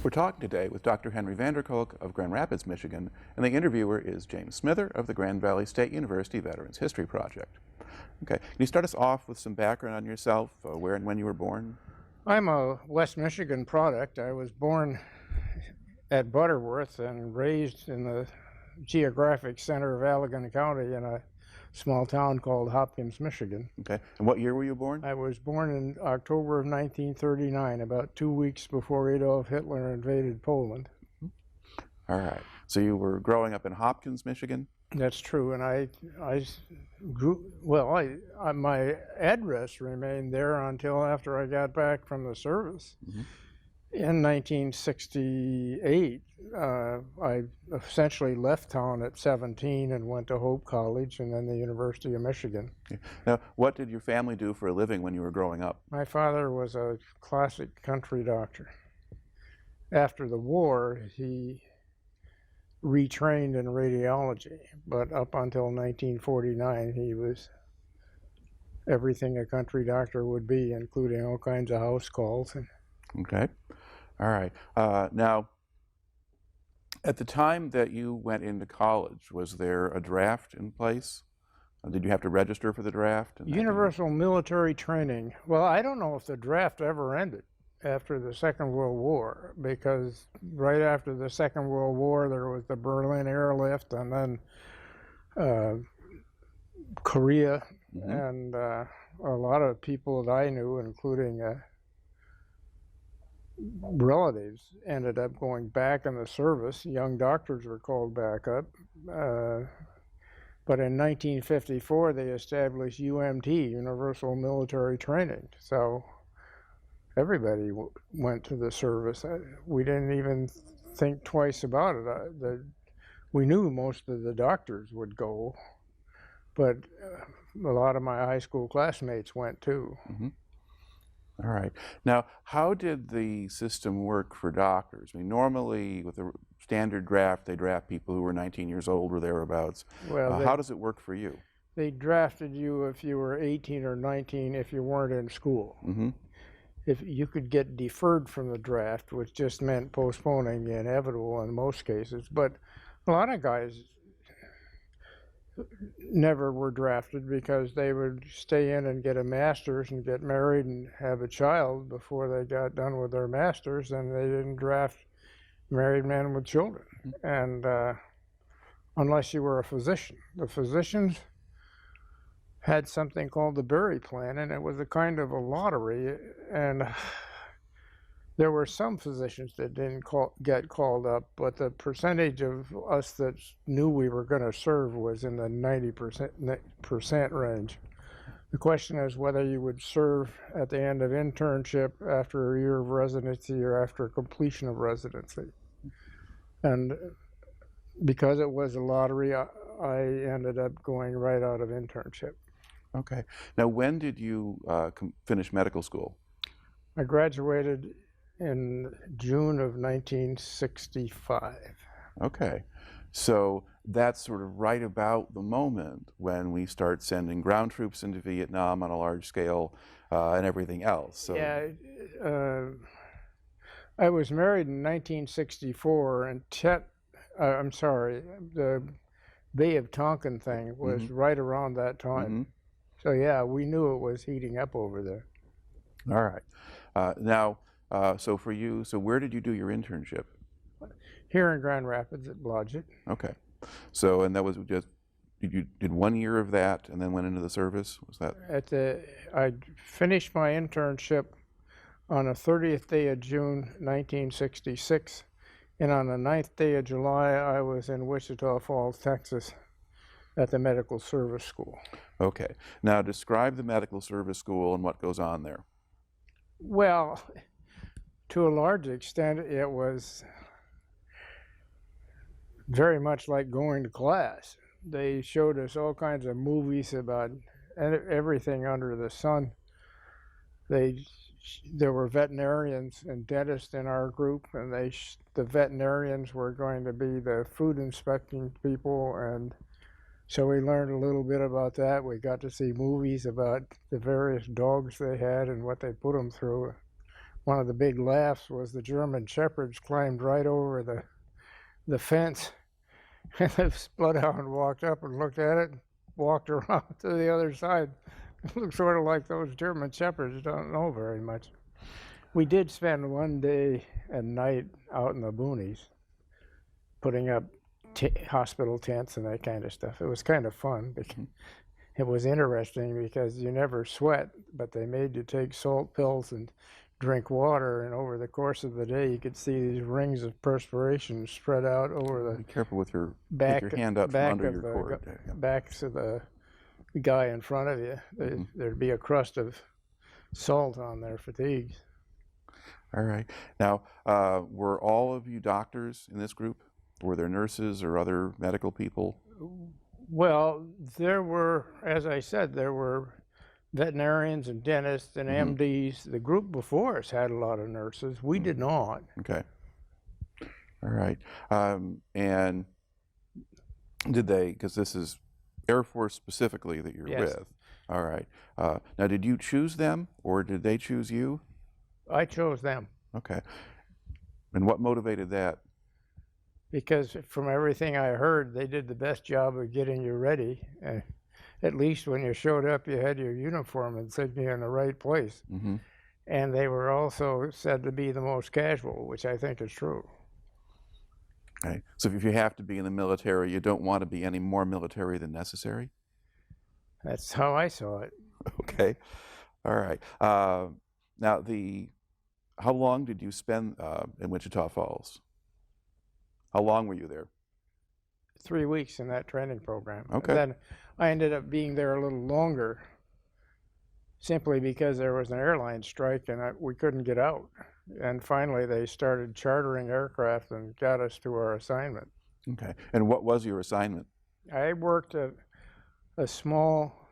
We're talking today with Dr. Henry VanDerKolk of Grand Rapids, Michigan, and the interviewer is James Smither of the Grand Valley State University Veterans History Project. Okay, can you start us off with some background on yourself, where and when you were born? I'm a West Michigan product. I was born at Butterworth and raised in the geographic center of Allegan County in a small town called Hopkins, Michigan. Okay, and what year were you born? I was born in October of 1939, about 2 weeks before Adolf Hitler invaded Poland. All right, so you were growing up in Hopkins, Michigan? That's true, and I grew, well, my address remained there until after I got back from the service. In 1968, I essentially left town at 17 and went to Hope College and then the University of Michigan. Okay. Now, what did your family do for a living when you were growing up? My father was a classic country doctor. After the war, he retrained in radiology, but up until 1949, he was everything a country doctor would be, including all kinds of house calls. Okay, all right. Now, at the time that you went into college, was there a draft in place? Did you have to register for the draft? Universal military training. Well, I don't know if the draft ever ended after the Second World War, because right after the Second World War there was the Berlin airlift, and then Korea, and a lot of people that I knew, including relatives, ended up going back in the service. Young doctors were called back up. But in 1954 they established UMT, Universal Military Training. So everybody went to the service. We didn't even think twice about it. We knew most of the doctors would go, but a lot of my high school classmates went too. All right. Now, how did the system work for doctors? I mean, normally with a standard draft, they draft people who were 19 years old or thereabouts. Well, how does it work for you? They drafted you if you were 18 or 19 if you weren't in school. If you could get deferred from the draft, which just meant postponing the inevitable in most cases, but a lot of guys never were drafted because they would stay in and get a master's and get married and have a child before they got done with their master's, and they didn't draft married men with children. And unless you were a physician. The physicians had something called the Berry Plan, and it was a kind of a lottery, and there were some physicians that didn't get called up, but the percentage of us that knew we were going to serve was in the 90% range. The question is whether you would serve at the end of internship, after a year of residency, or after completion of residency. And because it was a lottery, I ended up going right out of internship. Okay. Now, when did you finish medical school? I graduated in June of 1965. Okay. So that's sort of right about the moment when we start sending ground troops into Vietnam on a large scale and everything else. So. Yeah. I was married in 1964, and I'm sorry, the Bay of Tonkin thing was right around that time. So yeah, we knew it was heating up over there. All right. Now, so for you, so where did you do your internship? Here in Grand Rapids at Blodgett. Okay. So, and that was just, you did 1 year of that and then went into the service? Was that? I finished my internship on the 30th day of June, 1966. And on the 9th day of July, I was in Wichita Falls, Texas, at the Medical Service School. Okay. Now, describe the Medical Service School and what goes on there. Well, to a large extent, it was very much like going to class. They showed us all kinds of movies about everything under the sun. There were veterinarians and dentists in our group, and the veterinarians were going to be the food inspecting people, and so we learned a little bit about that. We got to see movies about the various dogs they had and what they put them through. one of the big laughs was the German shepherds climbed right over the fence, and the bloodhound walked up and looked at it, walked around to the other side. It looked sort of like those German shepherds don't know very much. We did spend one day and night out in the boonies, putting up hospital tents and that kind of stuff. It was kind of fun. It was interesting because you never sweat, but they made you take salt pills and drink water, and over the course of the day you could see these rings of perspiration spread out over the Be careful with your back, take your hand up from back under of your the cord. backs of the guy in front of you. There'd be a crust of salt on their fatigues. All right. Now, were all of you doctors in this group? Were there nurses or other medical people? Well, there were, as I said, there were veterinarians and dentists and MDs. The group before us had a lot of nurses. We did not. Okay. All right. And did they, because this is Air Force specifically that you're Yes. with. All right. Now, did you choose them or did they choose you? I chose them Okay. And what motivated that? because from everything I heard, they did the best job of getting you ready. At least when you showed up, you had your uniform and said you're in the right place. Mm-hmm. And they were also said to be the most casual, which I think is true. Okay. So if you have to be in the military, you don't want to be any more military than necessary? That's how I saw it. Okay. All right. Now, how long did you spend in Wichita Falls? How long were you there? 3 weeks in that training program. Okay. And then I ended up being there a little longer simply because there was an airline strike and we couldn't get out. And finally they started chartering aircraft and got us to our assignment. Okay. And what was your assignment? I worked at a small,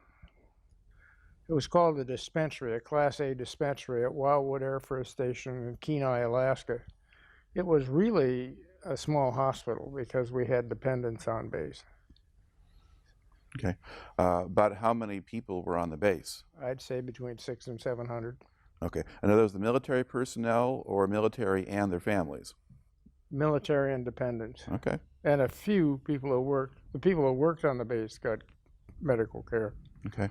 it was called a dispensary, a Class A dispensary at Wildwood Air Force Station in Kenai, Alaska. It was really a small hospital because we had dependents on base. Okay. But how many people were on the base? I'd say between 600 and 700. Okay. And are those the military personnel or military and their families? Military and dependents. Okay. And a few people who worked, the people who worked on the base got medical care. Okay.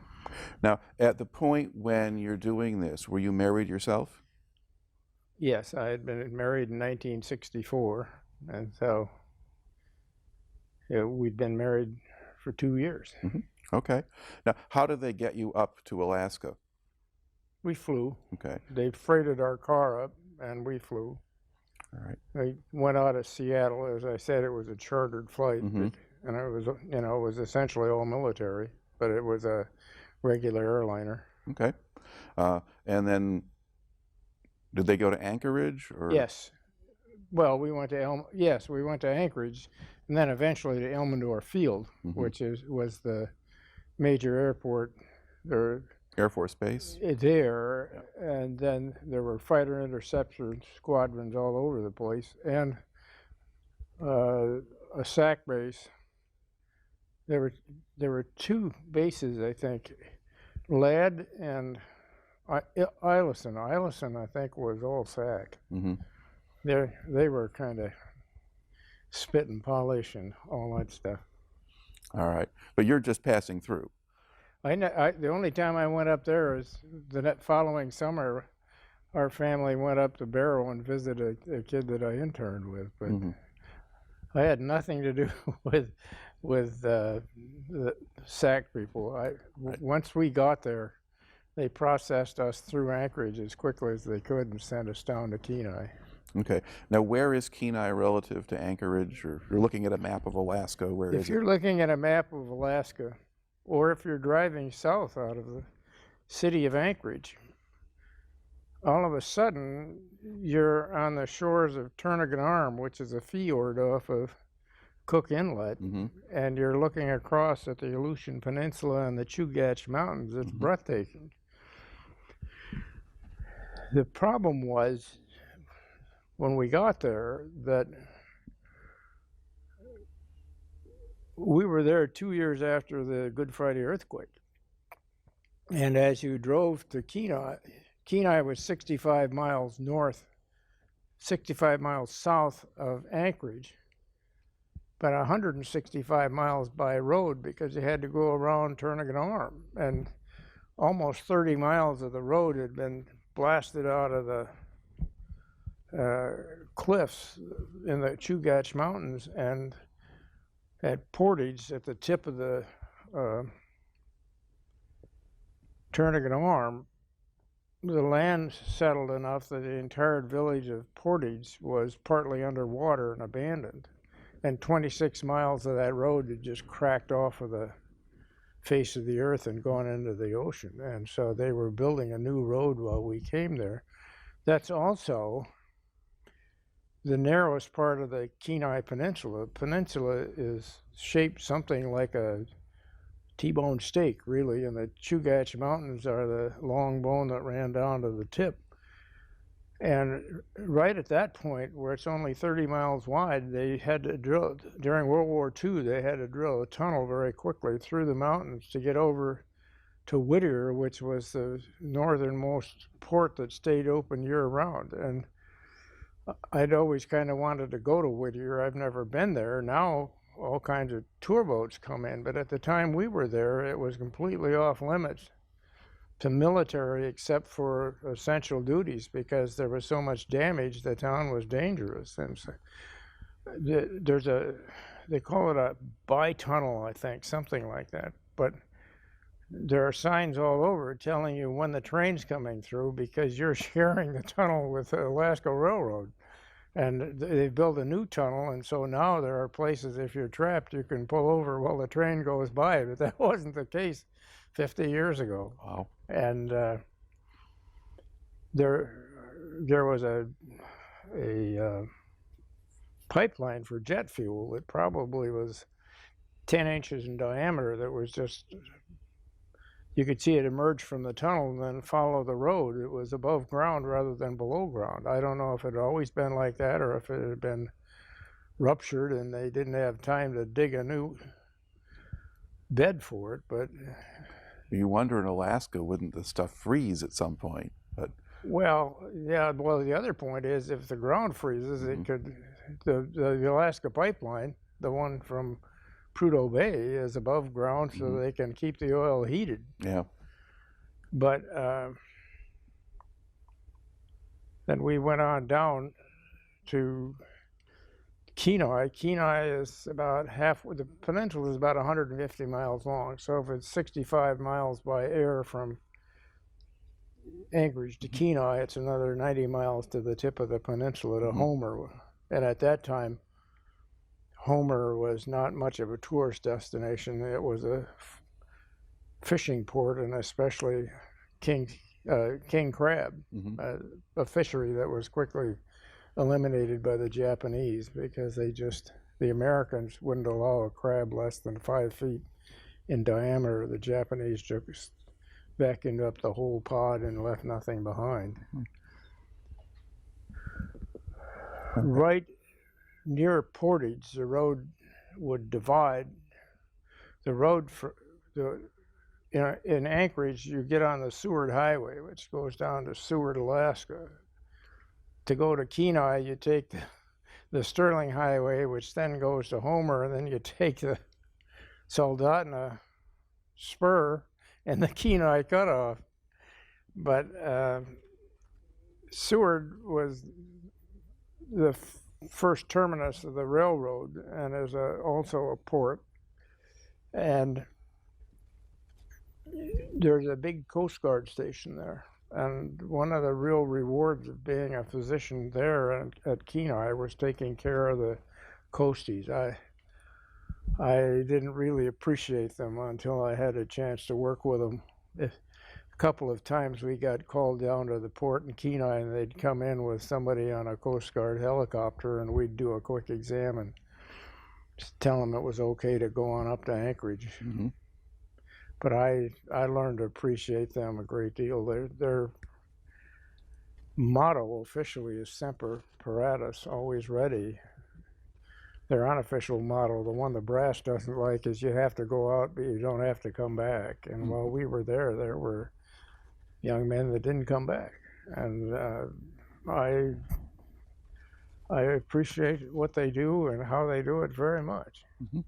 Now, at the point when you're doing this, were you married yourself? Yes, I had been married in 1964, and so we'd been married for 2 years. Mm-hmm. Okay. Now, how did they get you up to Alaska? We flew. Okay. They freighted our car up, and we flew. All right. We went out of Seattle. As I said, it was a chartered flight, Mm-hmm. and it was, it was essentially all military, but it was a regular airliner. Okay. And then, did they go to Anchorage or? Yes. Well, we went to we went to Anchorage, and then eventually to Elmendorf Field, Mm-hmm. which was the major airport there. Air Force Base? There, and then there were fighter interceptor squadrons all over the place, and a SAC base. There were two bases, I think, Ladd and Eilerson. Eilerson, I think, was all SAC. Mm-hmm. They were kind of spit and polish and all that stuff. All right. But you're just passing through. The only time I went up there was the following summer. Our family went up to Barrow and visited a kid that I interned with, but Mm-hmm. I had nothing to do with the SAC people. Right. Once we got there, they processed us through Anchorage as quickly as they could and sent us down to Kenai. Okay. Now, where is Kenai relative to Anchorage? Or if you're looking at a map of Alaska, where is If you're it? looking at a map of Alaska, or if you're driving south out of the city of Anchorage, all of a sudden you're on the shores of Turnagain Arm, which is a fjord off of Cook Inlet, Mm-hmm. and you're looking across at the Aleutian Peninsula and the Chugach Mountains. It's Mhm. breathtaking. The problem was, when we got there, that we were there 2 years after the Good Friday earthquake. And as you drove to Kenai, Kenai was 65 miles north, 65 miles south of Anchorage, but 165 miles by road because you had to go around Turnagain Arm. And almost 30 miles of the road had been blasted out of the cliffs in the Chugach Mountains, and at Portage, at the tip of the Turnagain Arm, the land settled enough that the entire village of Portage was partly underwater and abandoned. And 26 miles of that road had just cracked off of the face of the earth and gone into the ocean. And so they were building a new road while we came there. That's also the narrowest part of the Kenai Peninsula. The peninsula is shaped something like a T-bone steak, really, and the Chugach Mountains are the long bone that ran down to the tip. And right at that point, where it's only 30 miles wide, they had to drill, during World War II, they had to drill a tunnel very quickly through the mountains to get over to Whittier, which was the northernmost port that stayed open year-round. And I'd always kind of wanted to go to Whittier. I've never been there. Now all kinds of tour boats come in, but at the time we were there, it was completely off limits to military except for essential duties because there was so much damage, the town was dangerous. And so there's they call it a bi-tunnel, I think, something like that. But there are signs all over telling you when the train's coming through because you're sharing the tunnel with the Alaska Railroad. And they built a new tunnel, and so now there are places, if you're trapped, you can pull over while the train goes by, but that wasn't the case 50 years ago. Wow. And there was a pipeline for jet fuel that probably was 10 inches in diameter that was just, you could see it emerge from the tunnel and then follow the road. It was above ground rather than below ground. I don't know if it had always been like that or if it had been ruptured and they didn't have time to dig a new bed for it, but... You wonder in Alaska, wouldn't the stuff freeze at some point? But Well, yeah, well, the other point is if the ground freezes, it could, the Alaska pipeline, the one from Prudhoe Bay, is above ground so they can keep the oil heated. Yeah. But then we went on down to Kenai. Kenai is about halfway, the peninsula is about 150 miles long. So if it's 65 miles by air from Anchorage to Kenai, it's another 90 miles to the tip of the peninsula to Homer. And at that time, Homer was not much of a tourist destination. It was a fishing port, and especially king crab, a fishery that was quickly eliminated by the Japanese because the Americans wouldn't allow a crab less than 5 feet in diameter. The Japanese just vacuumed up the whole pod and left nothing behind. Right near Portage, the road would divide. The road in Anchorage, you get on the Seward Highway, which goes down to Seward, Alaska. To go to Kenai, you take the Sterling Highway, which then goes to Homer, and then you take the Soldotna Spur and the Kenai Cutoff. But Seward was the first terminus of the railroad and is also a port. And there's a big Coast Guard station there. And one of the real rewards of being a physician there at Kenai was taking care of the coasties. I didn't really appreciate them until I had a chance to work with them. A couple of times we got called down to the port in Kenai and they'd come in with somebody on a Coast Guard helicopter and we'd do a quick exam and just tell them it was okay to go on up to Anchorage. But I learned to appreciate them a great deal. Their motto officially is Semper Paratus, always ready. Their unofficial motto, the one the brass doesn't like, is you have to go out, but you don't have to come back. And while we were there were young men that didn't come back. And I I appreciate what they do and how they do it very much. Hmm.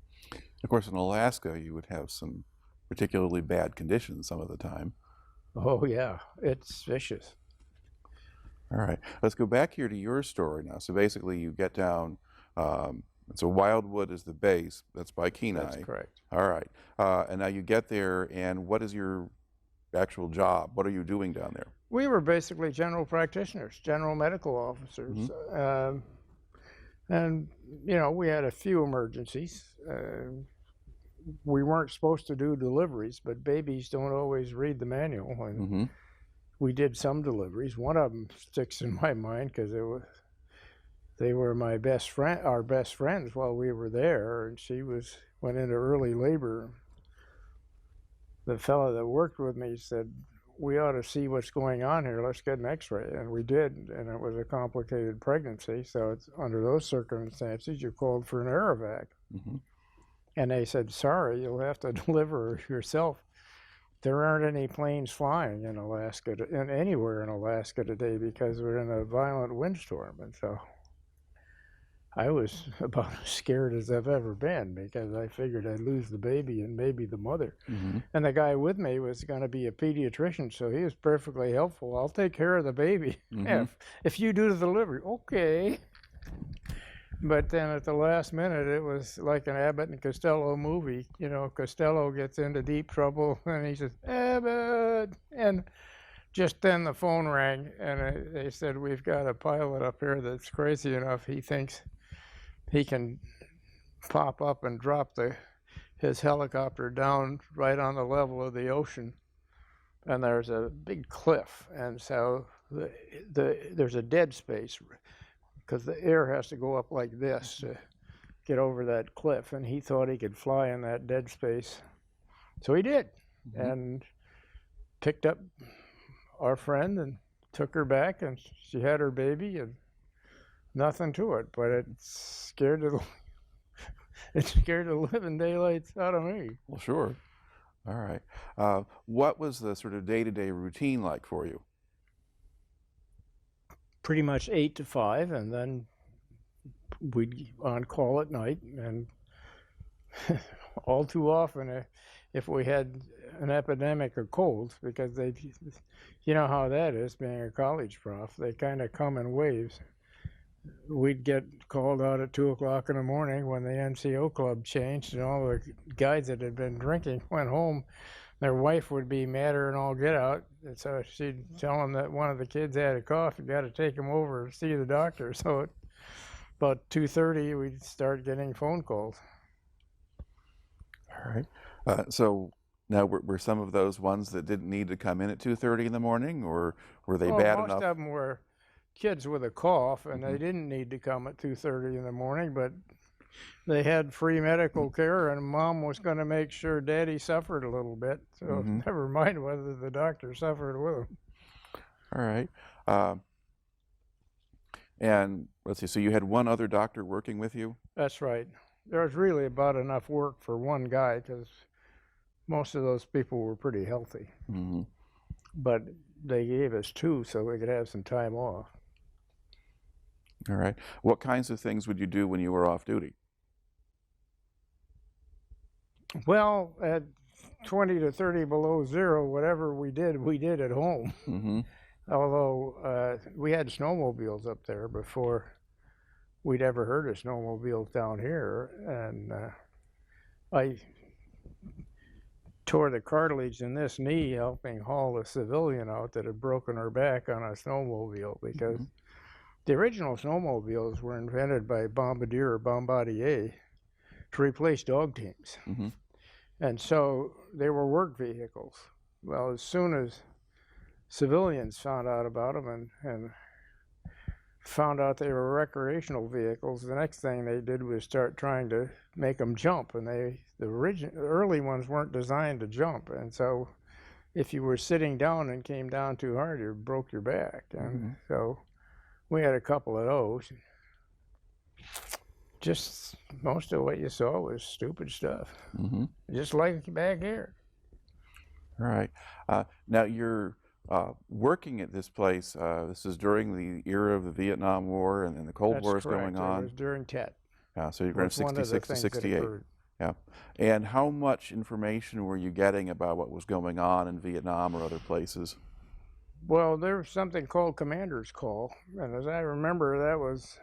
Of course, in Alaska, you would have some particularly bad conditions some of the time. Oh yeah, it's vicious. All right, let's go back here to your story now. So basically, you get down. So Wildwood is the base. That's by Kenai. That's correct. All right, and now you get there, and what is your actual job? What are you doing down there? We were basically general practitioners, general medical officers. And, you know, we had a few emergencies. We weren't supposed to do deliveries, but babies don't always read the manual. And we did some deliveries. One of them sticks in my mind because they were my best friend, our best friends while we were there. And she went into early labor. The fellow that worked with me said, "We ought to see what's going on here. Let's get an x-ray." And we did, and it was a complicated pregnancy. So under those circumstances, you're called for an air evac. And they said, "Sorry, you'll have to deliver her yourself. There aren't any planes flying in Alaska, anywhere in Alaska today because we're in a violent windstorm." And so I was about as scared as I've ever been because I figured I'd lose the baby and maybe the mother. And the guy with me was going to be a pediatrician, so he was perfectly helpful. "I'll take care of the baby if you do the delivery." "Okay." But then at the last minute, it was like an Abbott and Costello movie. You know, Costello gets into deep trouble and he says, "Abbott!" And just then the phone rang and they said, "We've got a pilot up here that's crazy enough. He thinks he can pop up and drop his helicopter down right on the level of the ocean. And there's a big cliff. And so there's a dead space because the air has to go up like this to get over that cliff." And he thought he could fly in that dead space. So he did, and picked up our friend and took her back, and she had her baby, and nothing to it, but it scared the living daylights out of me. Well, sure. All right. What was the sort of day-to-day routine like for you? Pretty much 8 to 5, and then we'd on call at night. And all too often, if we had an epidemic of colds, because you know how that is being a college prof, they kind of come in waves. We'd get called out at 2 o'clock in the morning when the NCO club changed, and all the guys that had been drinking went home. Their wife would be madder than all get out, and so she'd tell them that one of the kids had a cough. You got to take him over and see the doctor. So at about 2:30, we'd start getting phone calls. All right. So now, were some of those ones that didn't need to come in at 2:30 in the morning, or were they bad enough? Most of them were kids with a cough, and they didn't need to come at 2:30 in the morning, but they had free medical care, and Mom was going to make sure Daddy suffered a little bit. So never mind whether the doctor suffered with him. All right. And let's see, so you had one other doctor working with you? That's right. There was really about enough work for one guy because most of those people were pretty healthy. But they gave us 2 so we could have some time off. All right. What kinds of things would you do when you were off duty? Well, at 20 to 30 below zero, whatever we did at home. Although we had snowmobiles up there before we'd ever heard of snowmobiles down here. And I tore the cartilage in this knee helping haul a civilian out that had broken her back on a snowmobile, because the original snowmobiles were invented by Bombardier to replace dog teams. And so they were work vehicles. Well, as soon as civilians found out about them and found out they were recreational vehicles, the next thing they did was start trying to make them jump. And the early ones weren't designed to jump. And so if you were sitting down and came down too hard, you broke your back. And so we had a couple of those. Just most of what you saw was stupid stuff, just like back here. All right. Now, your working at this place, this is during the era of the Vietnam War and the Cold That's War is correct. going It on. was during TET. So you're going Was one of the 66 to things that 68. occurred. Yeah. And how much information were you getting about what was going on in Vietnam or other places? Well, there was something called Commander's Call, and as I remember, that was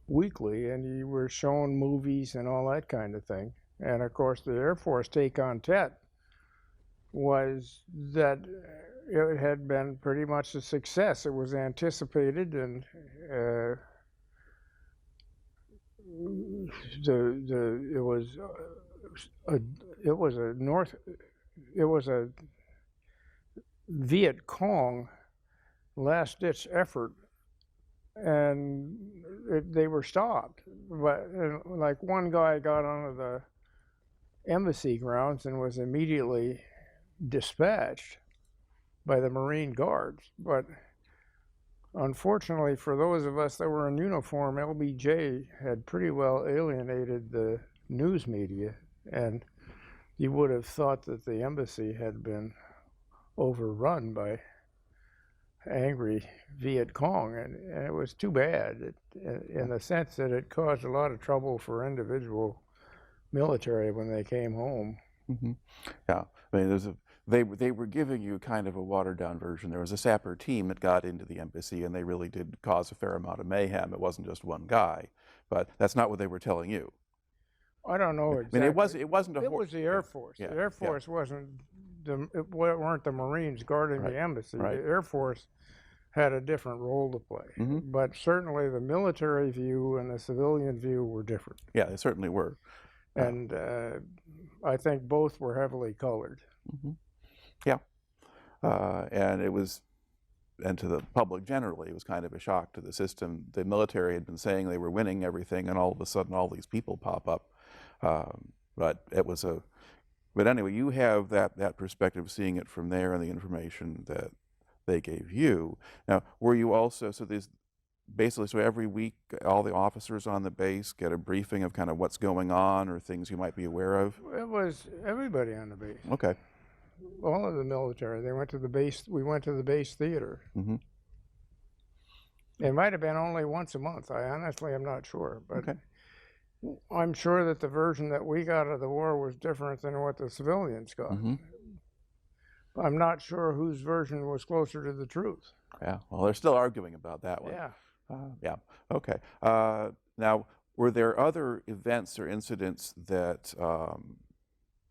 weekly, and you were shown movies and all that kind of thing. And of course, the Air Force take on TET was that it had been pretty much a success. It was anticipated, and it was a Viet Cong last ditch effort, and they were stopped. But like one guy got onto the embassy grounds and was immediately dispatched by the Marine Guards. But unfortunately for those of us that were in uniform, LBJ had pretty well alienated the news media, and you would have thought that the embassy had been overrun by angry Viet Cong, and it was too bad in the sense that it caused a lot of trouble for individual military when they came home. Mm-hmm. Yeah, I mean, they were giving you kind of a watered down version. There was a sapper team that got into the embassy, and they really did cause a fair amount of mayhem. It wasn't just one guy, but that's not what they were telling you. I don't know exactly. I mean, it wasn't a. It was the Air Force. Yeah, the Air Force wasn't. It weren't the Marines guarding the embassy. Right. The Air Force had a different role to play. Mm-hmm. But certainly the military view and the civilian view were different. Yeah, they certainly were. And I think both were heavily colored. Mm-hmm. Yeah. And it was, and to the public generally, it was kind of a shock to the system. The military had been saying they were winning everything, and all of a sudden all these people pop up. But it was but anyway, you have that perspective, seeing it from there and the information that they gave you. Now, were you also, so every week all the officers on the base get a briefing of kind of what's going on or things you might be aware of? It was everybody on the base. Okay. All of the military. They went to the base. We went to the base theater. Mm-hmm. It might have been only once a month. I honestly am not sure, but okay. I'm sure that the version that we got of the war was different than what the civilians got. Mm-hmm. I'm not sure whose version was closer to the truth. Yeah, well, they're still arguing about that one. Yeah. Yeah, okay. Now, were there other events or incidents that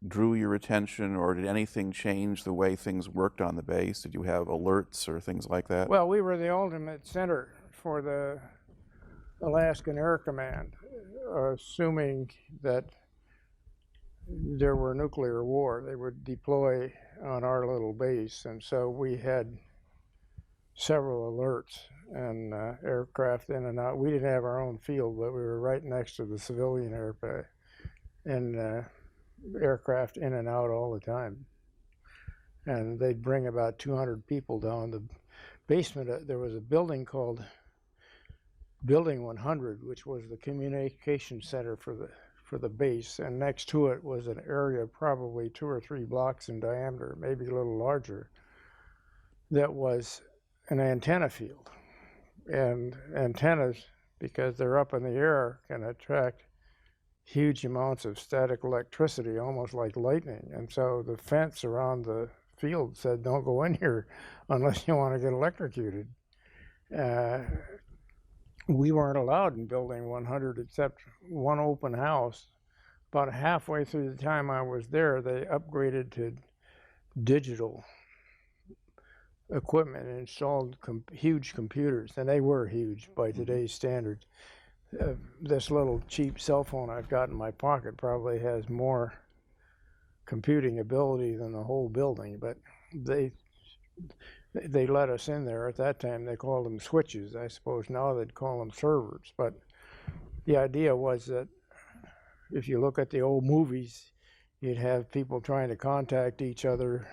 drew your attention, or did anything change the way things worked on the base? Did you have alerts or things like that? Well, we were the ultimate center for the Alaskan Air Command, assuming that there were nuclear war, they would deploy on our little base, and so we had several alerts and aircraft in and out. We didn't have our own field, but we were right next to the civilian aircraft, and aircraft in and out all the time. And they'd bring about 200 people down the basement. There was a building called Building 100, which was the communication center for the base, and next to it was an area probably 2 or 3 blocks in diameter, maybe a little larger, that was an antenna field. And antennas, because they're up in the air, can attract huge amounts of static electricity, almost like lightning. And so the fence around the field said, don't go in here unless you want to get electrocuted. We weren't allowed in Building 100 except one open house. About halfway through the time I was there, they upgraded to digital equipment and installed huge computers, and they were huge by today's standards. This little cheap cell phone I've got in my pocket probably has more computing ability than the whole building, but they let us in there. At that time they called them switches. I suppose now they'd call them servers, but the idea was that if you look at the old movies, you'd have people trying to contact each other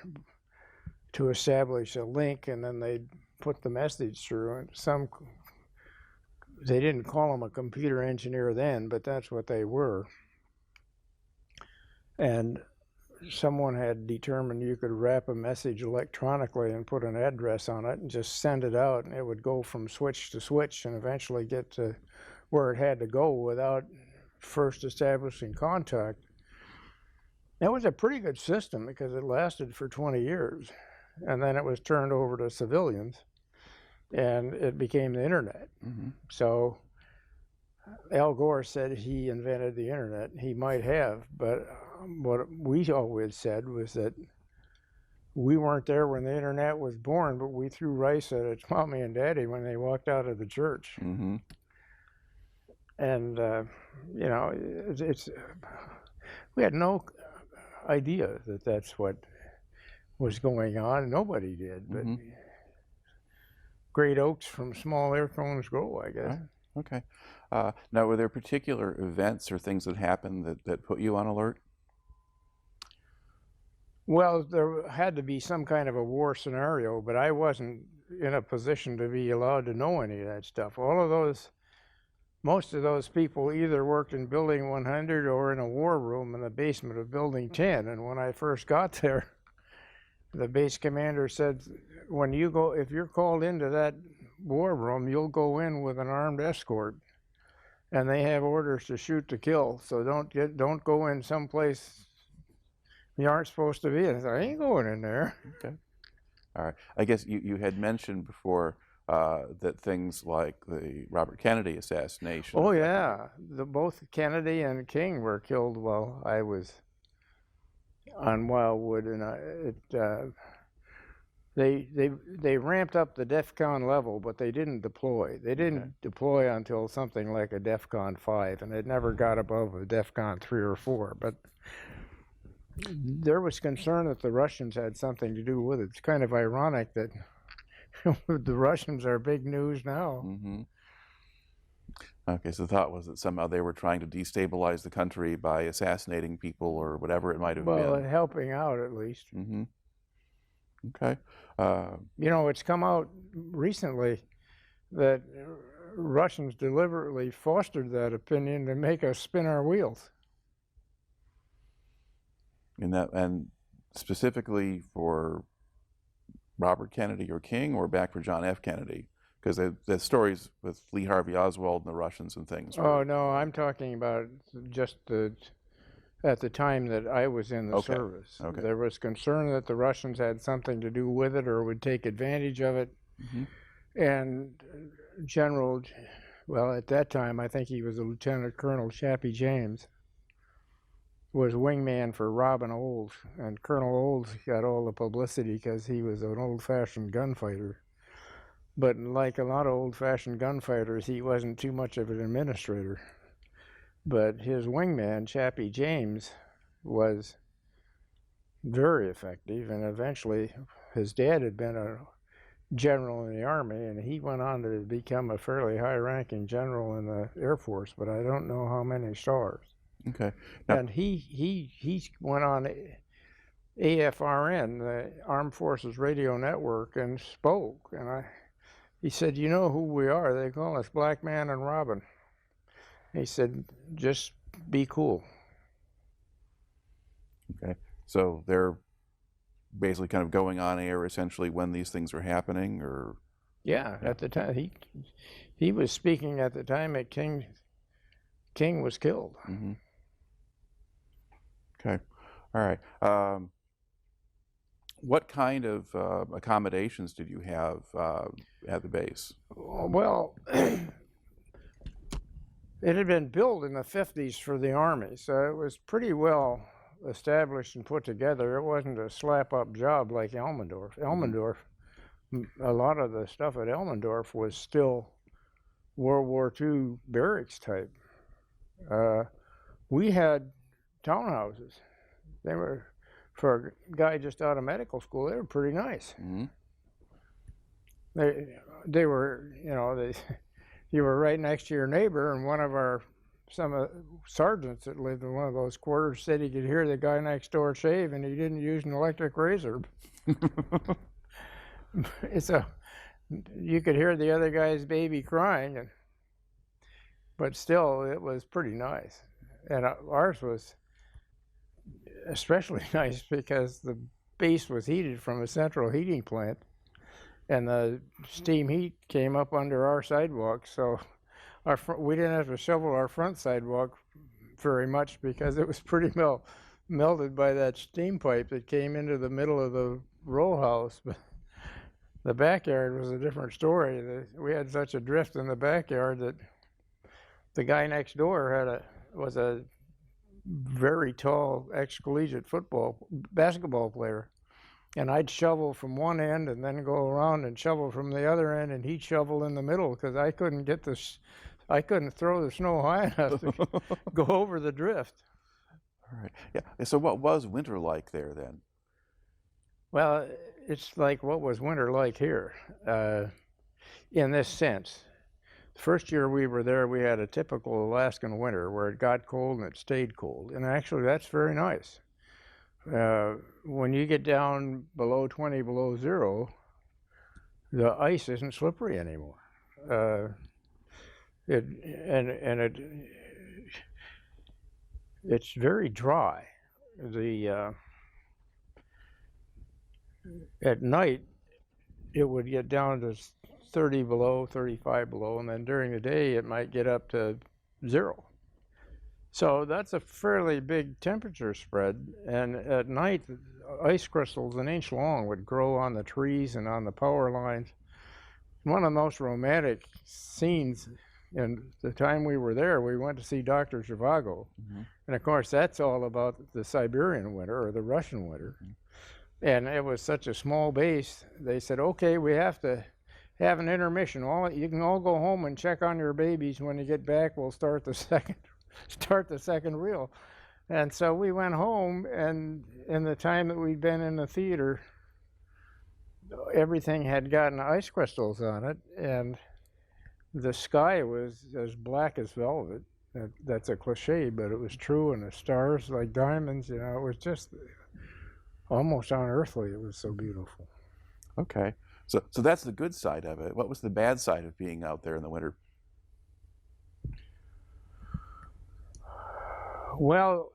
to establish a link, and then they'd put the message through. And they didn't call them a computer engineer then, but that's what they were. And someone had determined you could wrap a message electronically and put an address on it and just send it out, and it would go from switch to switch and eventually get to where it had to go without first establishing contact. That was a pretty good system because it lasted for 20 years, and then it was turned over to civilians, and it became the internet. Mm-hmm. So Al Gore said he invented the internet. He might have, but what we always said was that we weren't there when the internet was born, but we threw rice at its mommy and daddy when they walked out of the church. Mm-hmm. And you know, we had no idea that that's what was going on. Nobody did, but Mm-hmm. great oaks from small air cones grow, I guess. Right. Okay. Now, were there particular events or things that happened that put you on alert? Well, there had to be some kind of a war scenario, but I wasn't in a position to be allowed to know any of that stuff. Most of those people either worked in Building 100 or in a war room in the basement of Building 10. And when I first got there, the base commander said, if you're called into that war room, you'll go in with an armed escort. And they have orders to shoot to kill, so don't go in someplace you aren't supposed to be. And I said, I ain't going in there. Okay. All right. I guess you had mentioned before that things like the Robert Kennedy assassination. Oh yeah, both Kennedy and King were killed while I was on Wildwood, and they ramped up the DEFCON level, but they didn't deploy. They didn't deploy until something like a DEFCON 5, and it never got above a DEFCON 3 or 4. But there was concern that the Russians had something to do with it. It's kind of ironic that the Russians are big news now. Mm-hmm. Okay, so the thought was that somehow they were trying to destabilize the country by assassinating people or whatever it might have Well, been. helping out at least. Mm-hmm. Okay. You know, it's come out recently that Russians deliberately fostered that opinion to make us spin our wheels. And specifically for Robert Kennedy or King, or back for John F. Kennedy? Because the stories with Lee Harvey Oswald and the Russians and things. Oh no, I'm talking about just at the time that I was in the service. Okay. There was concern that the Russians had something to do with it or would take advantage of it. Mm-hmm. And well, at that time, I think he was a Lieutenant Colonel Chappie James, was wingman for Robin Olds. And Colonel Olds got all the publicity because he was an old-fashioned gunfighter. But like a lot of old-fashioned gunfighters, he wasn't too much of an administrator. But his wingman, Chappie James, was very effective, and eventually his dad had been a general in the Army, and he went on to become a fairly high-ranking general in the Air Force, but I don't know how many stars. Okay. Now, And he went on AFRN, the Armed Forces Radio Network, and spoke, and he said, you know who we are? They call us Black Man and Robin. He said, just be cool. okay. So they're basically kind of going on air essentially when these things are happening, or? Yeah, at the time. He was speaking at the time that King was killed. Mm-hmm. Okay. All right. What kind of accommodations did you have at the base? Well, it had been built in the 50s for the Army, so it was pretty well established and put together. It wasn't a slap-up job like Elmendorf. Elmendorf, a lot of the stuff at Elmendorf was still World War II barracks type. We had townhouses. They were, for a guy just out of medical school, they were pretty nice. Mm-hmm. They were, you were right next to your neighbor, and some sergeants that lived in one of those quarters said he could hear the guy next door shave, and he didn't use an electric razor. You could hear the other guy's baby crying, but still, it was pretty nice. And ours was especially nice because the base was heated from a central heating plant, and the steam heat came up under our sidewalk. So we didn't have to shovel our front sidewalk very much because it was pretty melted by that steam pipe that came into the middle of the row house. But the backyard was a different story. We had such a drift in the backyard that the guy next door was a very tall ex-collegiate basketball player. And I'd shovel from one end and then go around and shovel from the other end, and he'd shovel in the middle because I couldn't throw the snow high enough to go over the drift. All right. Yeah. So what was winter like there then? Well, it's like what was winter like here, in this sense. The first year we were there, we had a typical Alaskan winter where it got cold and it stayed cold. And actually, that's very nice. When you get down below 20 below zero, the ice isn't slippery anymore. It's very dry. At night, it would get down to 30 below, 35 below, and then during the day it might get up to zero. So that's a fairly big temperature spread, and at night ice crystals an inch long would grow on the trees and on the power lines. One of the most romantic scenes in the time we were there, we went to see Dr. Zhivago, and of course that's all about the Siberian winter or the Russian winter. And it was such a small base, they said, okay, we have to have an intermission. You can all go home and check on your babies. When you get back, we'll start the second reel. And so we went home, and in the time that we'd been in the theater, everything had gotten ice crystals on it, and the sky was as black as velvet. That's a cliche, but it was true, and the stars like diamonds, it was just almost unearthly. It was so beautiful. Okay. So that's the good side of it. What was the bad side of being out there in the winter? Well,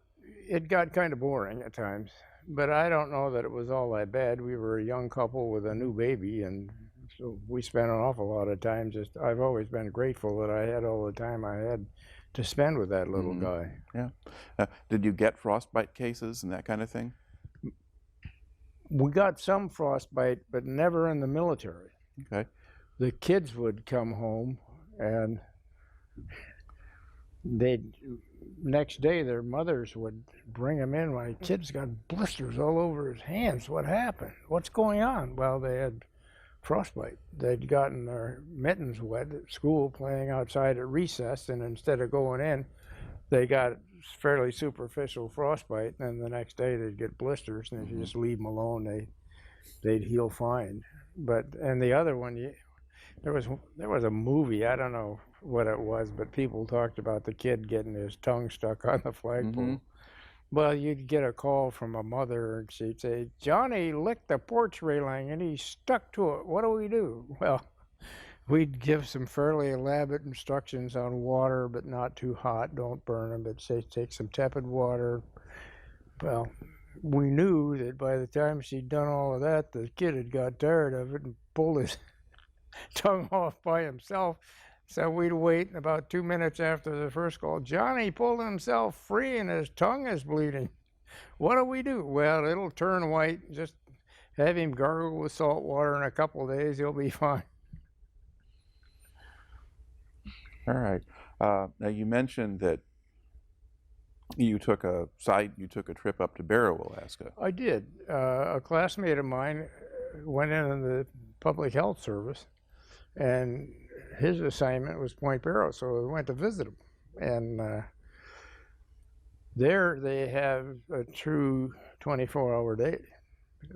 it got kind of boring at times, but I don't know that it was all that bad. We were a young couple with a new baby, and so we spent an awful lot of time I've always been grateful that I had all the time I had to spend with that little guy. Yeah. Did you get frostbite cases and that kind of thing? We got some frostbite, but never in the military. Okay. The kids would come home, and next day their mothers would bring them in. My kid's got blisters all over his hands. What happened? What's going on? Well, they had frostbite. They'd gotten their mittens wet at school playing outside at recess, and instead of going in, they got fairly superficial frostbite, and the next day they'd get blisters, and if you just leave them alone, they'd heal fine. And the other one, there was a movie, I don't know what it was, but people talked about the kid getting his tongue stuck on the flagpole. Well, you'd get a call from a mother, and she'd say, Johnny licked the porch railing and he stuck to it. What do we do? Well, we'd give some fairly elaborate instructions on water, but not too hot. Don't burn them, but say take some tepid water. Well, we knew that by the time she'd done all of that, the kid had got tired of it and pulled his tongue off by himself. So we'd wait, and about 2 minutes after the first call, Johnny pulled himself free and his tongue is bleeding. What do we do? Well, it'll turn white. Just have him gargle with salt water in a couple of days. He'll be fine. All right. Now you mentioned that you took a trip up to Barrow, Alaska. I did. A classmate of mine went in the public health service, and his assignment was Point Barrow, so we went to visit him. And there they have a true 24-hour day.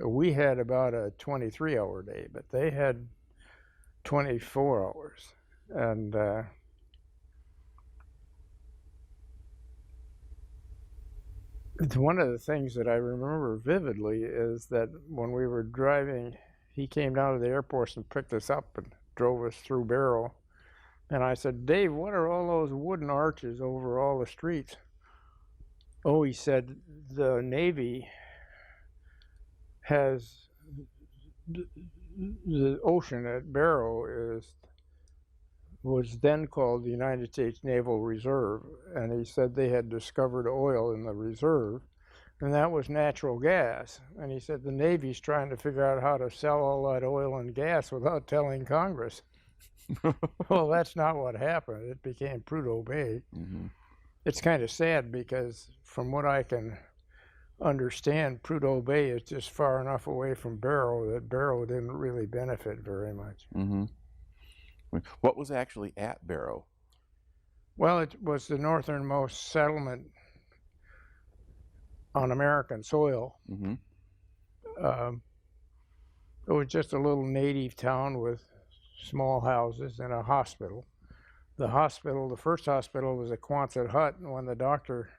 We had about a 23-hour day, but they had 24 hours. And one of the things that I remember vividly is that when we were driving, he came down to the airport and picked us up and drove us through Barrow. And I said, Dave, what are all those wooden arches over all the streets? Oh, he said the Navy has the ocean at Barrow was then called the United States Naval Reserve, and he said they had discovered oil in the reserve, and that was natural gas. And he said the Navy's trying to figure out how to sell all that oil and gas without telling Congress. Well, that's not what happened. It became Prudhoe Bay. Mm-hmm. It's kind of sad because, from what I can understand, Prudhoe Bay is just far enough away from Barrow that Barrow didn't really benefit very much. Mm-hmm. What was actually at Barrow? Well, it was the northernmost settlement on American soil. Mm-hmm. It was just a little native town with small houses and a hospital. The first hospital, was a Quonset hut, and when the doctor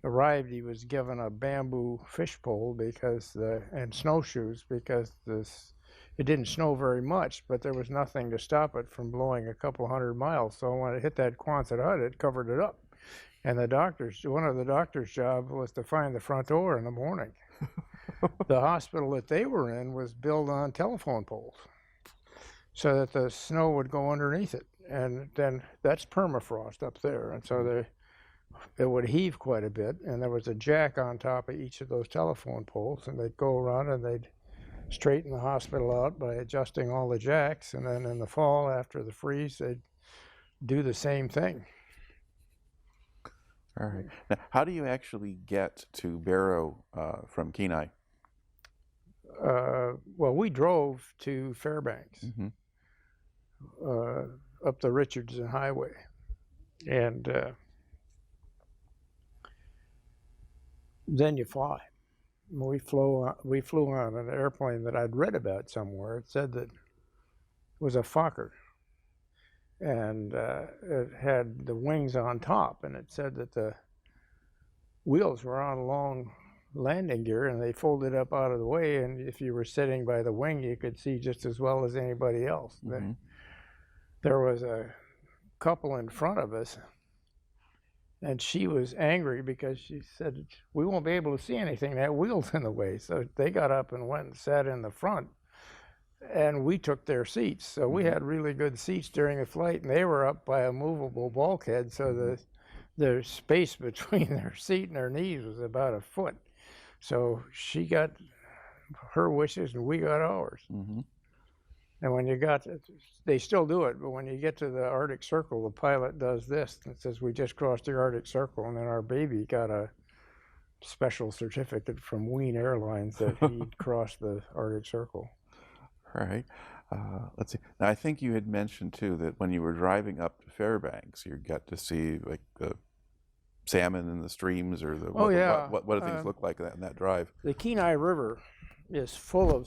arrived, he was given a bamboo fishpole and snowshoes because it didn't snow very much, but there was nothing to stop it from blowing a couple 100 miles. So when it hit that Quonset hut, it covered it up. And one of the doctor's job was to find the front door in the morning. The hospital that they were in was built on telephone poles so that the snow would go underneath it. And then that's permafrost up there. And so it would heave quite a bit. And there was a jack on top of each of those telephone poles. And they'd go around and they'd straighten the hospital out by adjusting all the jacks. And then in the fall, after the freeze, they'd do the same thing. All right. Now, how do you actually get to Barrow from Kenai? Well, we drove to Fairbanks, Mm-hmm. up the Richardson Highway, and then you fly. We flew on an airplane that I'd read about somewhere. It said that it was a Fokker, and it had the wings on top, and it said that the wheels were on long landing gear, and they folded up out of the way, and if you were sitting by the wing, you could see just as well as anybody else. Mm-hmm. There was a couple in front of us, and she was angry because she said, we won't be able to see anything, that wheel's in the way. So they got up and went and sat in the front, and we took their seats. So we had really good seats during the flight, and they were up by a movable bulkhead, so the space between their seat and their knees was about a foot. So she got her wishes and we got ours. Mm-hmm. And when they still do it, but when you get to the Arctic Circle, the pilot does this. It says, we just crossed the Arctic Circle, and then our baby got a special certificate from Wien Airlines that he'd crossed the Arctic Circle. All right. Let's see. Now, I think you had mentioned, too, that when you were driving up to Fairbanks, you got to see, like, the salmon in the streams, or what do things look like in that drive? The Kenai River is full of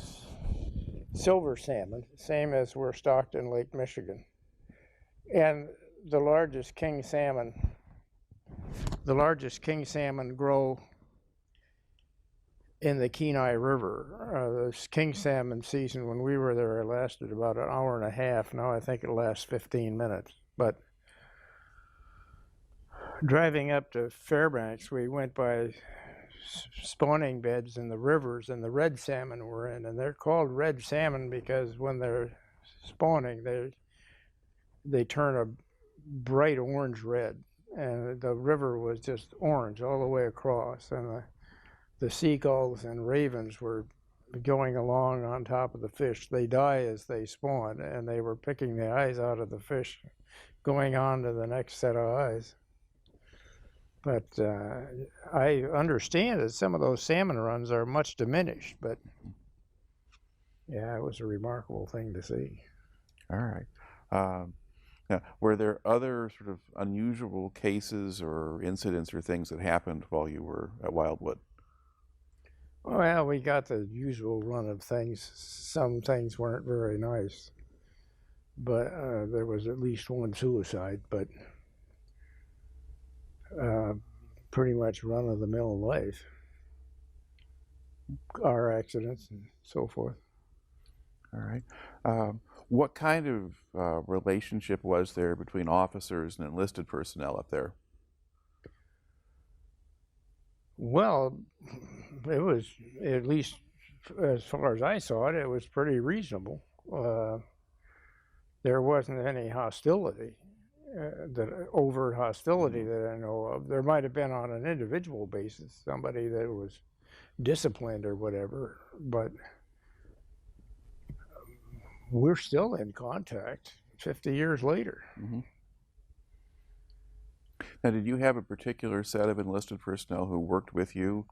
silver salmon, same as we're stocked in Lake Michigan. And the largest king salmon grow in the Kenai River. The king salmon season, when we were there, lasted about an hour and a half. Now I think it lasts 15 minutes. But driving up to Fairbanks, we went by spawning beds in the rivers, and the red salmon were in, and they're called red salmon because when they're spawning, they turn a bright orange red, and the river was just orange all the way across, and the seagulls and ravens were going along on top of the fish. They die as they spawn, and they were picking the eyes out of the fish, going on to the next set of eyes. But I understand that some of those salmon runs are much diminished, but yeah, it was a remarkable thing to see. All right. Now, were there other sort of unusual cases or incidents or things that happened while you were at Wildwood? Well, we got the usual run of things. Some things weren't very nice, but there was at least one suicide, but pretty much run-of-the-mill life, car accidents and so forth. All right. What kind of relationship was there between officers and enlisted personnel up there? Well, it was, at least as far as I saw it, it was pretty reasonable. There wasn't any hostility, overt hostility that I know of. There might have been on an individual basis, somebody that was disciplined or whatever, but we're still in contact 50 years later. Mm-hmm. Now, did you have a particular set of enlisted personnel who worked with you?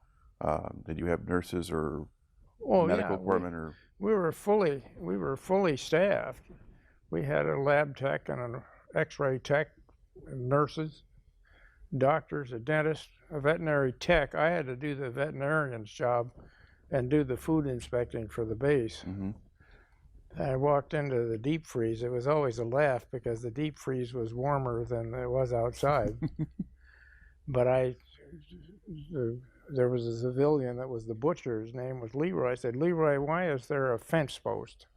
Did you have nurses or medical equipment? We were fully staffed. We had a lab tech and an X-ray tech, nurses, doctors, a dentist, a veterinary tech. I had to do the veterinarian's job and do the food inspecting for the base. Mm-hmm. I walked into the deep freeze. It was always a laugh because the deep freeze was warmer than it was outside. But there was a civilian that was the butcher. His name was Leroy. I said, Leroy, why is there a fence post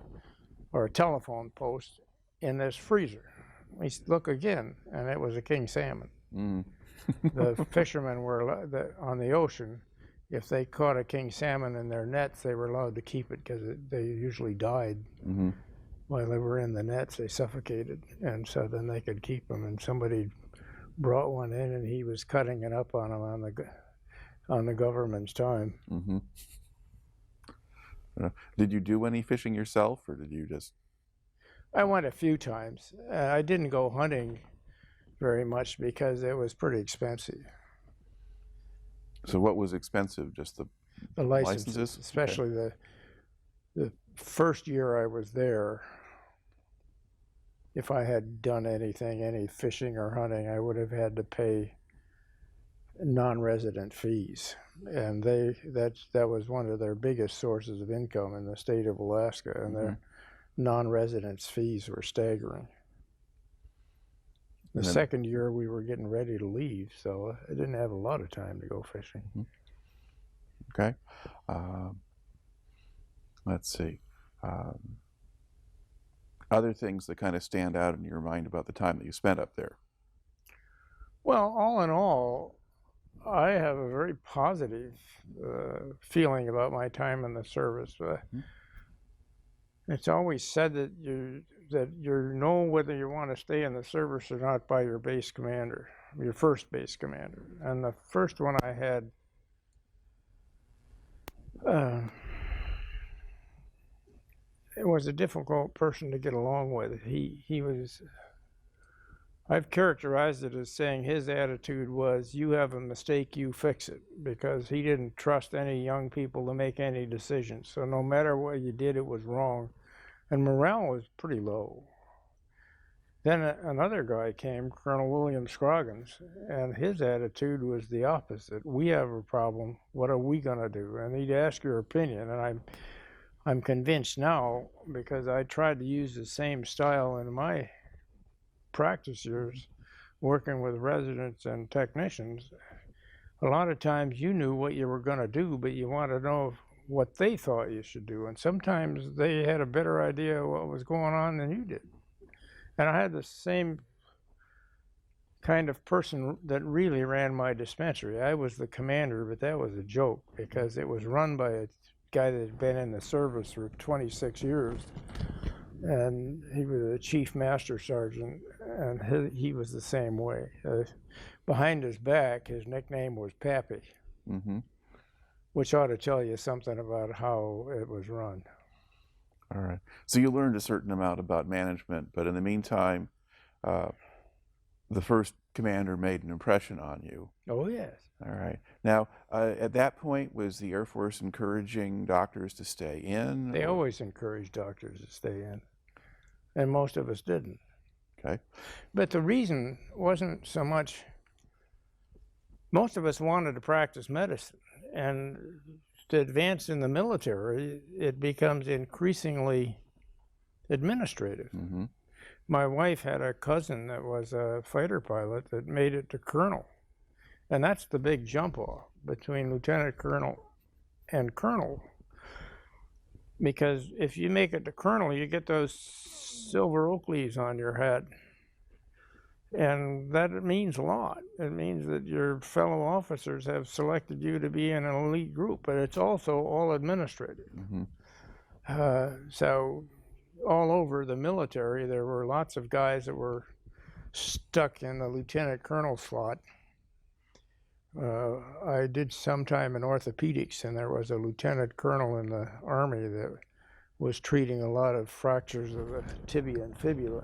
or a telephone post in this freezer? He said, look again, and it was a king salmon. Mm. The fishermen were on the ocean. If they caught a king salmon in their nets, they were allowed to keep it because they usually died Mm-hmm. while they were in the nets. They suffocated, and so then they could keep them. And somebody brought one in, and he was cutting it up on them on the government's time. Mm-hmm. Did you do any fishing yourself, or did you just? I went a few times. I didn't go hunting very much because it was pretty expensive. So what was expensive? Just the licenses? Especially okay. the first year I was there. If I had done anything, any fishing or hunting, I would have had to pay non-resident fees, and that was one of their biggest sources of income in the state of Alaska, and Mm-hmm. their non-residence fees were staggering. The then, second year we were getting ready to leave, so I didn't have a lot of time to go fishing. Mm-hmm. Okay. Let's see. Other things that kind of stand out in your mind about the time that you spent up there? Well, all in all, I have a very positive feeling about my time in the service. Mm-hmm. It's always said that you know whether you want to stay in the service or not by your base commander, your first base commander. And the first one I had, it was a difficult person to get along with. He was, I've characterized it as saying his attitude was, you have a mistake, you fix it, because he didn't trust any young people to make any decisions. So no matter what you did, it was wrong. And morale was pretty low. Then another guy came, Colonel William Scroggins, and his attitude was the opposite. We have a problem, what are we gonna do? And he'd ask your opinion, and I'm convinced now, because I tried to use the same style in my practice years, working with residents and technicians. A lot of times you knew what you were gonna do, but you want to know what they thought you should do. And sometimes they had a better idea of what was going on than you did. And I had the same kind of person that really ran my dispensary. I was the commander, but that was a joke because it was run by a guy that had been in the service for 26 years. And he was a chief master sergeant, and he was the same way. Behind his back, his nickname was Pappy. Mm-hmm. Which ought to tell you something about how it was run. All right. So you learned a certain amount about management, but in the meantime, the first commander made an impression on you. Oh, yes. All right. Now, at that point, was the Air Force encouraging doctors to stay in? They always encouraged doctors to stay in, and most of us didn't. Okay. But the reason wasn't so much, most of us wanted to practice medicine. And to advance in the military, it becomes increasingly administrative. Mm-hmm. My wife had a cousin that was a fighter pilot that made it to colonel. And that's the big jump off between lieutenant colonel and colonel. Because if you make it to colonel, you get those silver oak leaves on your hat. And that means a lot. It means that your fellow officers have selected you to be in an elite group, but it's also all administrative. Mm-hmm. So all over the military, there were lots of guys that were stuck in the lieutenant colonel slot. I did some time in orthopedics, and there was a lieutenant colonel in the Army that was treating a lot of fractures of the tibia and fibula.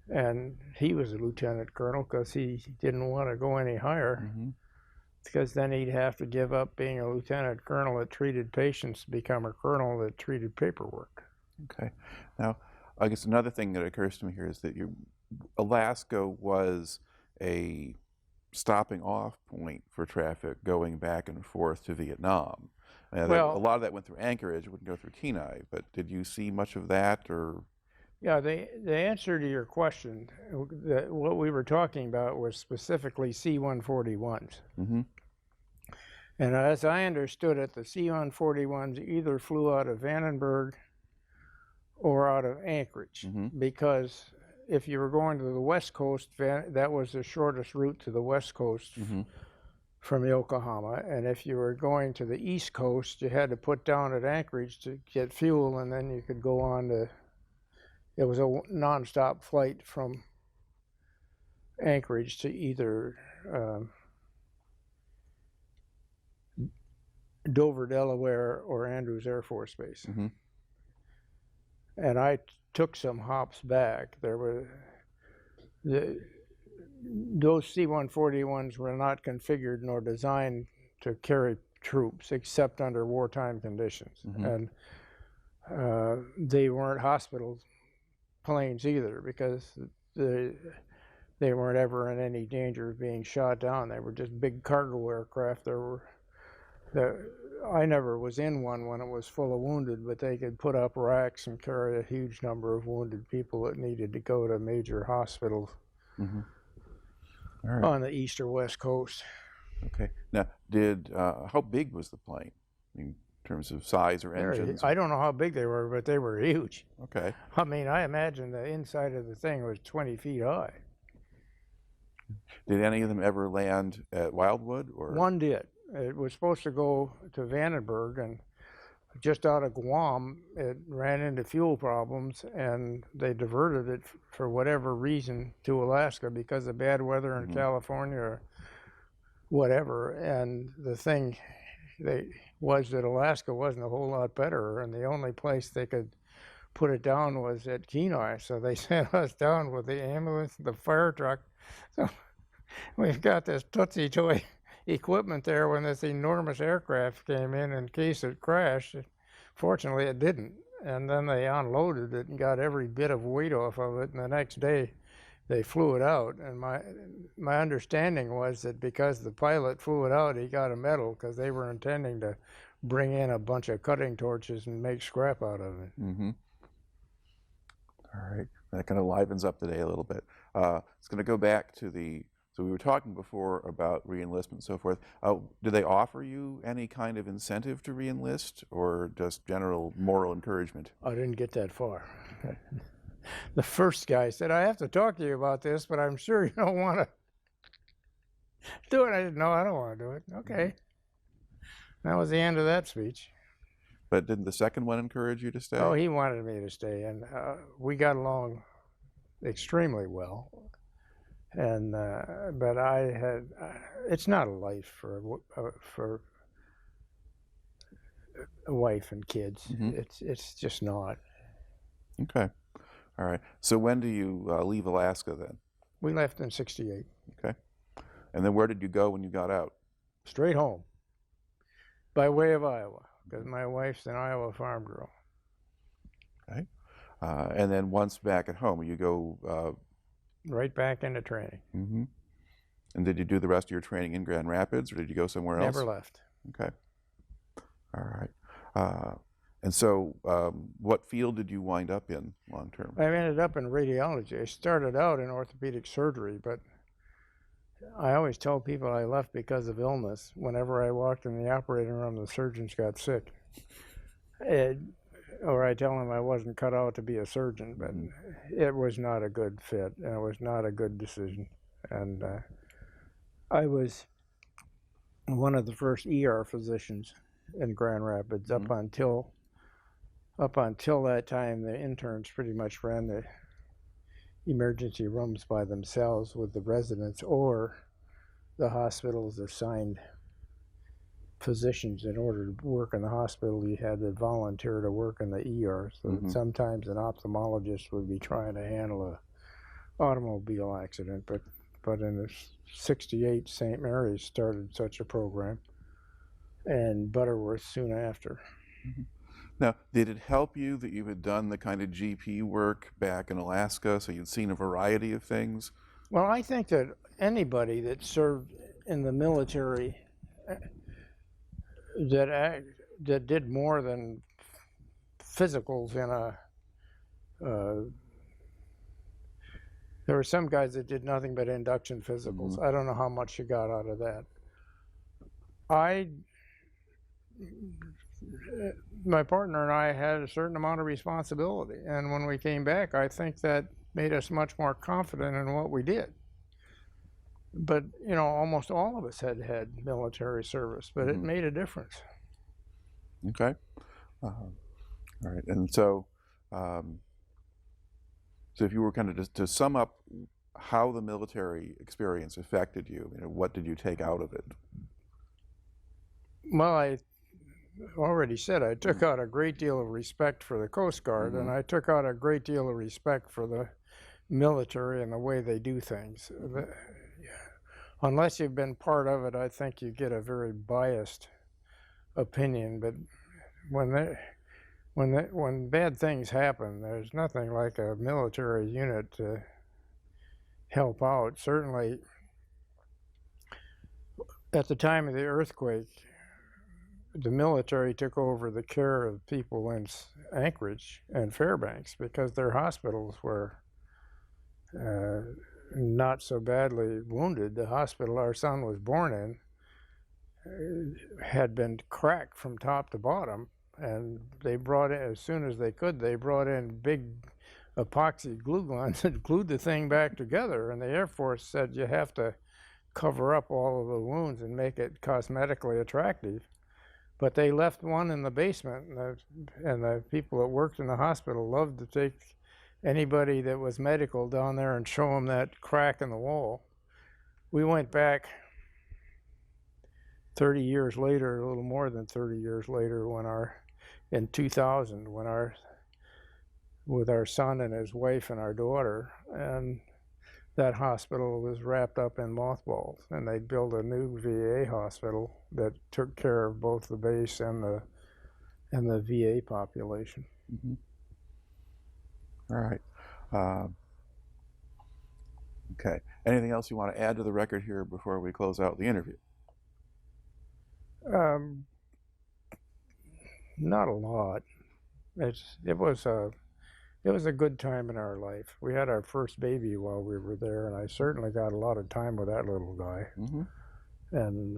And he was a lieutenant colonel because he didn't want to go any higher, Mm-hmm. because then he'd have to give up being a lieutenant colonel that treated patients to become a colonel that treated paperwork. Okay. Now, I guess another thing that occurs to me here is that Alaska was a stopping off point for traffic going back and forth to Vietnam. Well, a lot of that went through Anchorage, it wouldn't go through Kenai, but did you see much of that, or? yeah, the answer to your question, what we were talking about was specifically C-141s. Mm-hmm. And as I understood it, the C-141s either flew out of Vandenberg or out of Anchorage, Mm-hmm. because if you were going to the West Coast, that was the shortest route to the West Coast Mm-hmm. from Yokohama. And if you were going to the East Coast, you had to put down at Anchorage to get fuel, and then you could go on to, it was a nonstop flight from Anchorage to either Dover, Delaware, or Andrews Air Force Base. Mm-hmm. And I took some hops back. There were those C-141s were not configured nor designed to carry troops except under wartime conditions. Mm-hmm. And they weren't hospital planes either, because they weren't ever in any danger of being shot down. They were just big cargo aircraft. I never was in one when it was full of wounded, but they could put up racks and carry a huge number of wounded people that needed to go to major hospitals. Mm-hmm. All right. On the east or west coast. Okay. Now, how big was the plane? I mean, in terms of size or engines? I don't know how big they were, but they were huge. Okay. I mean, I imagine the inside of the thing was 20 feet high. Did any of them ever land at Wildwood, or? One did. It was supposed to go to Vandenberg, and just out of Guam, it ran into fuel problems, and they diverted it for whatever reason to Alaska because of bad weather in Mm-hmm. California or whatever. And the thing was that Alaska wasn't a whole lot better, and the only place they could put it down was at Kenai. So they sent us down with the ambulance, the fire truck. So we've got this Tootsie Toy equipment there when this enormous aircraft came in case it crashed. Fortunately, it didn't. And then they unloaded it and got every bit of weight off of it. And the next day, they flew it out. And my understanding was that because the pilot flew it out, he got a medal because they were intending to bring in a bunch of cutting torches and make scrap out of it. Mm-hmm. All right. That kind of livens up the day a little bit. It's going to go back to so we were talking before about re-enlistment and so forth. Do they offer you any kind of incentive to re-enlist, or just general moral encouragement? I didn't get that far. The first guy said, I have to talk to you about this, but I'm sure you don't want to do it. I said, no, I don't want to do it. Okay. That was the end of that speech. But didn't the second one encourage you to stay? Oh, he wanted me to stay, and we got along extremely well. And but it's not a life for a wife and kids. Mm-hmm. It's just not. Okay. All right. So when do you leave Alaska then? We left in '68. Okay. And then where did you go when you got out? Straight home, by way of Iowa, because my wife's an Iowa farm girl. Okay. And then once back at home, you go... right back into training. Mm-hmm. And did you do the rest of your training in Grand Rapids, or did you go somewhere else? Never left. Okay. All right. And so what field did you wind up in long term? I ended up in radiology. I started out in orthopedic surgery, but I always tell people I left because of illness. Whenever I walked in the operating room, the surgeons got sick. or I tell them I wasn't cut out to be a surgeon, but it was not a good fit, and it was not a good decision. And I was one of the first ER physicians in Grand Rapids. Up until that time, the interns pretty much ran the emergency rooms by themselves with the residents, or the hospitals assigned physicians. In order to work in the hospital, you had to volunteer to work in the ER. So sometimes an ophthalmologist would be trying to handle a automobile accident, but in the '68, St. Mary's started such a program, and Butterworth soon after. Now, did it help you that you had done the kind of GP work back in Alaska, so you'd seen a variety of things? Well, I think that anybody that served in the military that did more than physicals in a there were some guys that did nothing but induction physicals. I don't know how much you got out of that. My partner and I had a certain amount of responsibility, and when we came back, I think that made us much more confident in what we did. But, you know, almost all of us had military service, but it made a difference. Okay. All right. And so, so if you were kind of just to sum up how the military experience affected you, what did you take out of it? Well, I already said I took out a great deal of respect for the Coast Guard, and I took out a great deal of respect for the military and the way they do things. Unless you've been part of it, I think you get a very biased opinion. But when bad things happen, there's nothing like a military unit to help out. Certainly, at the time of the earthquake, the military took over the care of people in Anchorage and Fairbanks because their hospitals were not so badly wounded. The hospital our son was born in had been cracked from top to bottom, and they brought in, as soon as they could, they brought in big epoxy glue guns and glued the thing back together. And the Air Force said you have to cover up all of the wounds and make it cosmetically attractive. But they left one in the basement, and the people that worked in the hospital loved to take anybody that was medical down there and show them that crack in the wall. We went back 30 years later, a little more than 30 years later, in 2000, with our son and his wife and our daughter, and that hospital was wrapped up in mothballs, and they built a new VA hospital that took care of both the base and the VA population. All right. Okay. Anything else you want to add to the record here before we close out the interview? Not a lot. It was a good time in our life. We had our first baby while we were there, and I certainly got a lot of time with that little guy. And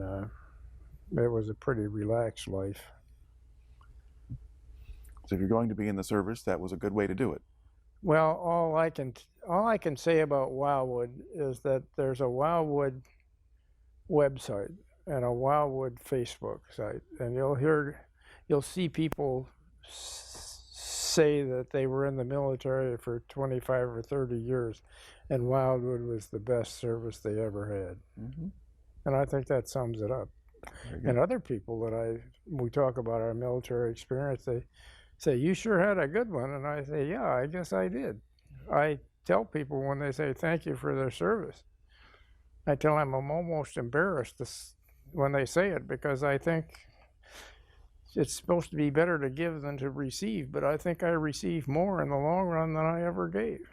it was a pretty relaxed life. So if you're going to be in the service, that was a good way to do it. Well, all I can say about Wildwood is that there's a Wildwood website and a Wildwood Facebook site, and you'll see people say that they were in the military for 25 or 30 years, and Wildwood was the best service they ever had. And I think that sums it up. And other people that we talk about our military experience, they say, "You sure had a good one." And I say, "Yeah, I guess I did." I tell people when they say thank you for their service, I tell them I'm almost embarrassed when they say it, because I think it's supposed to be better to give than to receive, but I think I received more in the long run than I ever gave.